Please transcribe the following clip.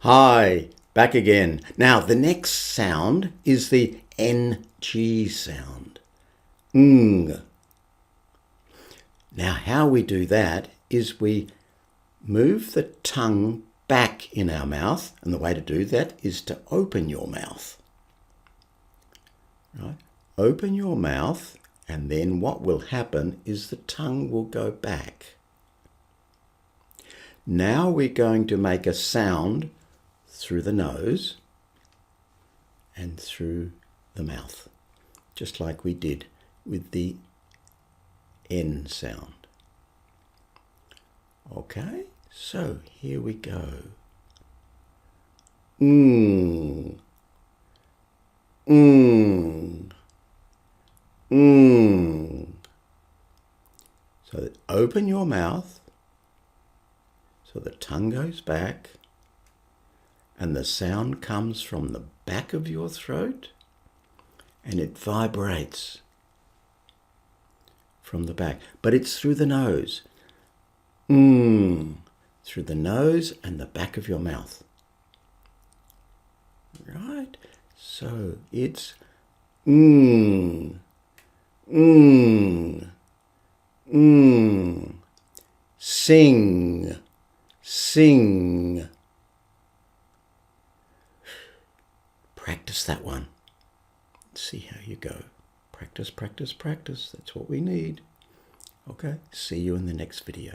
Hi, back again. Now, the next sound is the NG sound. Ng. Now, how we do that is we move the tongue back in our mouth, and the way to do that is to open your mouth. Right? Open your mouth, and then what will happen is the tongue will go back. Now we're going to make a sound through the nose and through the mouth, just like we did with the N sound. Okay, so here we go. Mm. Mm. Mm. So open your mouth so the tongue goes back and the sound comes from the back of your throat and it vibrates from the back, but it's through the nose. Through the nose and the back of your mouth. Right? So it's Sing. Sing. Practice that one. See how you go. Practice, practice, practice. That's what we need. Okay, see you in the next video.